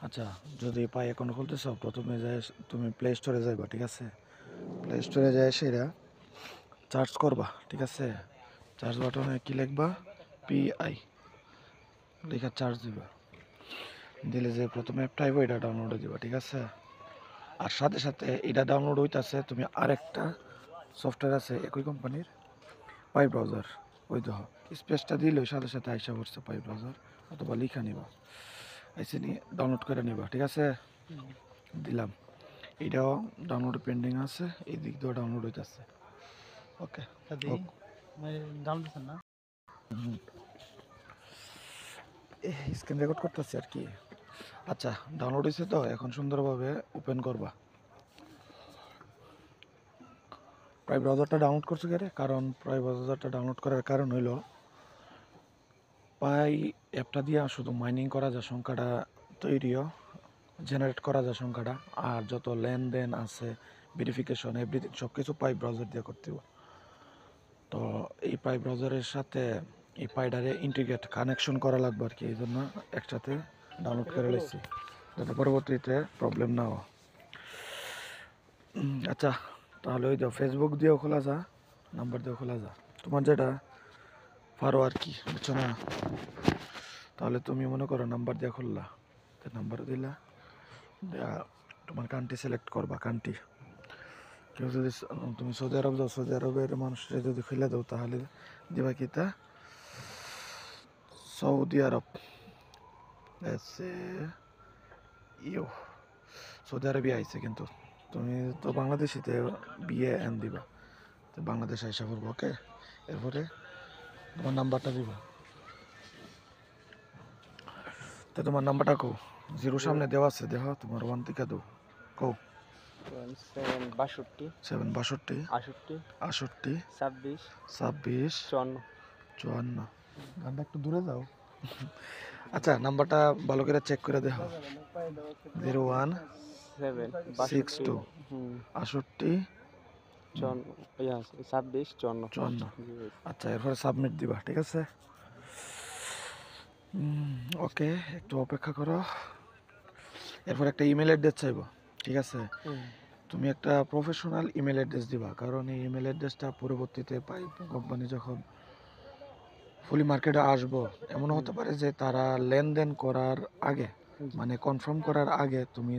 আচ্ছা, যদি পাই অ্যাকাউন্ট খুলতে চাও প্রথমে যাই তুমি প্লে স্টোরে যাইবা, ঠিক আছে? প্লে স্টোরে যাই সেটা চার্জ করবা, ঠিক আছে? চার্জ বাটনে কি লিখবা? PI লেখা চার্জ দিবা। দিলে যে প্রথমে অ্যাপটা আইব এটা ডাউনলোড দিবা, ঠিক আছে? আর সাথে সাথে এটা ডাউনলোড হইতাছে তুমি আরেকটা সফটওয়্যার আছে একই কোম্পানির, পাই ব্রাউজার। ওই দেখো স্পেসটা দিলে সাথে সাথে আইসা পড়ছে পাই ব্রাউজার, অথবা লিখা নিবা, আইসে নিয়ে ডাউনলোড করে নিবা, ঠিক আছে? দিলাম, এটাও ডাউনলোড পেন্ডিং আছে, এই দিক দিয়েও ডাউনলোড হইতেছে। ওকে, স্ক্রিন রেকর্ড করতেছি আর কি। আচ্ছা, ডাউনলোড হয়েছে তো, এখন সুন্দরভাবে ওপেন করবা। প্রায় ব্রাউজারটা ডাউনলোড করছো কে রে? কারণ প্রায় ব্রাউজারটা ডাউনলোড করার কারণ হইলো পাই অ্যাপটা দিয়ে শুধু মাইনিং করা যায় সংখ্যাটা, তৈরিও জেনারেট করা যায় সংখ্যাটা, আর যত লেনদেন আছে ভেরিফিকেশন এভরিথিং সব কিছু পাই ব্রাউজার দিয়ে করতে হবে। তো এই পাই ব্রাউজারের সাথে এই পাইডারে ইন্টিগ্রেট কানেকশন করা লাগবে আর কি, এই জন্য একসাথে ডাউনলোড করে নিচ্ছি যাতে পরবর্তীতে প্রবলেম না হয়। আচ্ছা, তাহলে ওই যাও ফেসবুক দিয়েও খোলা যা, নাম্বার দিয়েও খোলা যা, তোমার যেটা পারো আর কি, বুঝছো না? তাহলে তুমি মনে করো নাম্বার দিয়ে খুললা, নাম্বার দিলা, তোমার কান্ট্রি সিলেক্ট করবা, কান্ট্রি। কেউ যদি তুমি সৌদি আরব যাও, সৌদি আরবের মানুষরা যদি খুলে দাও তাহলে দিবা কি তা সৌদি আরব, ইউ সৌদি আরবে আইছে, কিন্তু তুমি তো বাংলাদেশিতে BAN দিবা, তো বাংলাদেশ আইসা পড়বো। ওকে, এরপরে তোমার নাম্বারটা দিব, তো তোমার নাম্বারটা কও, জিরো সামনে দেওয়া আছে, দেখো তোমার 1 থেকে দাও, কও। 62 7 62 68 68 26 26 54 54। গানটা একটু দূরে যাও। আচ্ছা, নাম্বারটা ভালো করে চেক করে দেখো, 01 62 68 26 54। আচ্ছা, এরপরে সাবমিট দিবা, ঠিক আছে? ওকে, একটু অপেক্ষা করো। এরপর একটা ইমেল অ্যাড্রেস চাইবো, ঠিক আছে? তুমি একটা প্রফেশনাল ইমেল অ্যাড্রেস দিবা, কারণ এই ইমেল অ্যাড্রেসটা পরবর্তীতে পাই কোম্পানি যখন ফুলি মার্কেটে আসবো, এমন হতে পারে যে তারা লেনদেন করার আগে, মানে কনফার্ম করার আগে তুমি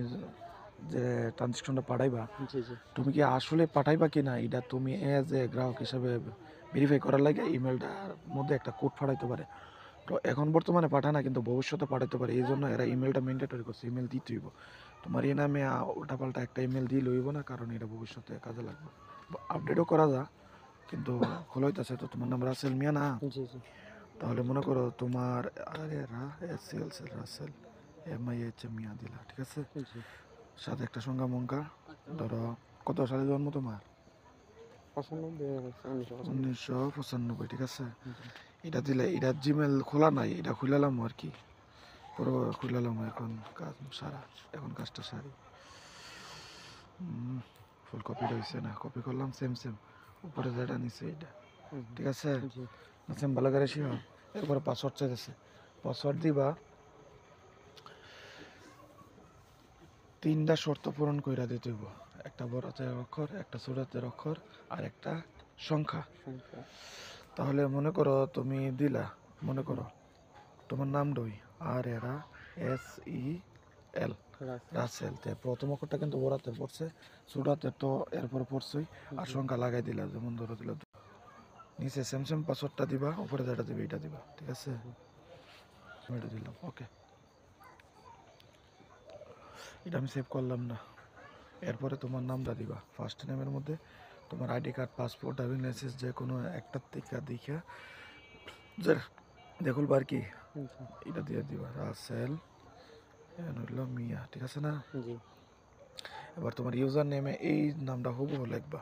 যে ট্রানজেকশনটা পাঠাইবা, তুমি কি আসলে পাঠাইবা কি না এটা তুমি এজ এ গ্রাহক হিসাবে ভেরিফাই করার লাগে ইমেলটার মধ্যে একটা কোড পাঠাইতে পারে। তো এখন বর্তমানে পাঠায় না, কিন্তু ভবিষ্যতে পাঠাতে পারে, এই জন্য এরা ইমেলটা ম্যান্ডেটরি করছে, ইমেল দিতে হইব। তোমার এই নামে উল্টাপাল্টা একটা ইমেল দিয়ে লইব না, কারণ এটা ভবিষ্যতে কাজে লাগবে। আপডেটও করা যা, কিন্তু খোলাইতেছে তো তোমার নাম রাসেল মিয়া না? তাহলে মনে করো তোমার আরে রাসেল MIH মিয়া দিলা, ঠিক আছে? সাথে একটা সংখ্যা মঙ্কা, ধরো কত সালে জন্ম তোমার? 1995, ঠিক আছে? এটা দিলে, এটা জিমেল খোলা নাই, এটা খুলালাম আর কি, পুরো খুলালাম, এখন কাজ সারা, এখন কাজটা সারি। ফুল কপি রয়েছে না, কপি করলাম সেম সেম, উপরে যেটা নিচে এটা, ঠিক আছে? সেম ভালো করে শিওর। এরপরে পাসওয়ার্ড চাইতেছে, পাসওয়ার্ড দিবা, 3টা শর্ত পূরণ কইরা দিতে হইব, একটা বড় হাতের অক্ষর, একটা ছোট হাতের অক্ষর, আর একটা সংখ্যা। তাহলে মনে করো তুমি দিলা, মনে করো তোমার নাম ডই RASEL রাসেল, তে প্রথম অক্ষরটা কিন্তু বড় হাতের পড়ছে, ছোট হাতের তো এরপর পড়ছই, আর সংখ্যা লাগাই দিলা, যেমন ধরো দিলা নিচে সেম সেম পাসওয়ার্ডটা দিবা, উপরে যেটা দিবে এটা দিবা, ঠিক আছে? এটা দিলাম, ওকে, এটা আমি সেভ করলাম না। এরপরে তোমার নামটা দিবা, ফার্স্ট নেমের মধ্যে তোমার ID card, passport, driving licence যে কোনো একটার থেকে দেখা যে দেখুলবা আর কি, এটা দিয়ে দিবা, রাসেল হইলো মিয়া, ঠিক আছে না? এবার তোমার ইউজার নেমে এই নামটা হুবহু লিখবা,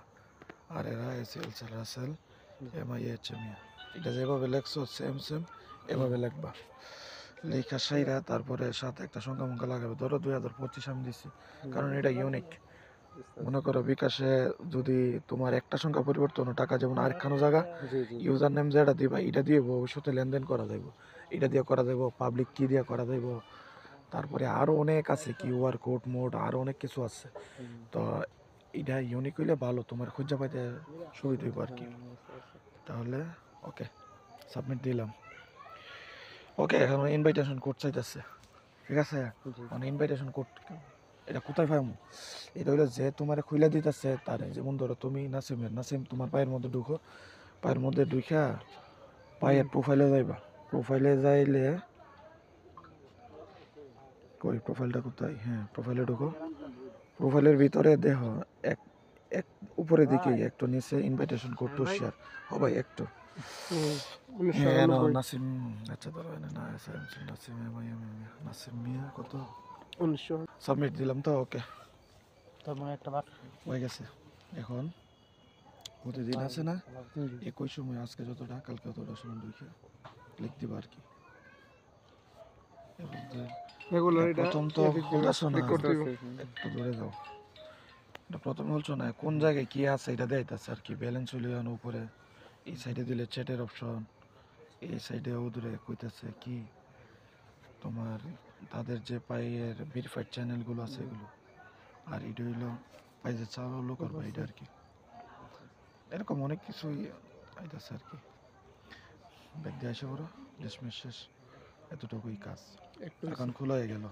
রাসেল MIH মিয়া, এটা যেভাবে লেখছো সেম সেম এভাবে লিখবা, লেখা সাইরা তারপরে সাথে একটা সংখ্যা মঙ্খ্যা লাগাবে, ধরো 2025 আমি দিছি, কারণ এটা ইউনিক। মনে করো বিকাশে যদি তোমার একটা সংখ্যা পরিবর্তন টাকা যেমন আরেকখানো জায়গা, ইউজার নেম যেটা দিবা এটা দিয়ে ভবিষ্যতে লেনদেন করা যাইব, এটা দিয়ে করা যাইব, পাবলিক কি দিয়ে করা যাইব, তারপরে আরও অনেক আছে, কিউআর কোড মোড আরও অনেক কিছু আছে। তো এটা ইউনিক হইলে ভালো, তোমার খুঁজে পাইতে সুবিধা হইব আর কি। তাহলে ওকে, সাবমিট দিলাম। ওকে, এখন ইনভাইটেশন কোড চাইতেছে, ঠিক আছে? মানে ইনভাইটেশন কোড এটা কোথায় পাবো? এটা হইলো যে তোমার খুলে দিতেছে তার, যেমন ধরো তুমি নাসিম তোমার পায়ের মধ্যে ঢুকো, পায়ের মধ্যে ঢুকা পায়ের প্রোফাইলে যাইবা, প্রোফাইলে যাইলে কই প্রোফাইলটা কোথায়, হ্যাঁ প্রোফাইলে ঢুকো, প্রোফাইলের ভিতরে দেখো এক এক উপরের দিকে একটু নিচে ইনভাইটেশন কোড টু শেয়ার, ও ভাই একটু হ্যাঁ নাসিম, আচ্ছা ধরো না নাসিম নাসিম মিয়া কত 1900 সাবমিট দিলাম তো। ওকে, তার মানে একটা বার হয়ে গেছে। এখন প্রতিদিন আছে না একই সময়, আজকে যতটা কালকে ততটা সময় লিখে লিখ দিবা আর কি। প্রথম তো বলছো না, একটু ধরে দাও, এটা প্রথম বলছো না কোন জায়গায় কি আছে এটা দেখাইতেছে আর কি। ব্যালেন্স হইলে উপরে এই সাইডে দিলে চ্যাটের অপশন, এই সাইডে ওদূরে কইতেছে কি তোমার তাদের যে পাইয়ের ভেরিফাইড চ্যানেলগুলো আছে এগুলো, আর এটা হইলো পাই যে চালু করবা এটা আর কি। এরকম অনেক কিছুই আইতেছে আর কি। ব্যাগ দিয়ে আসে বড় শেষ, এতটুকুই কাজ, এখন খোলা হয়ে গেল।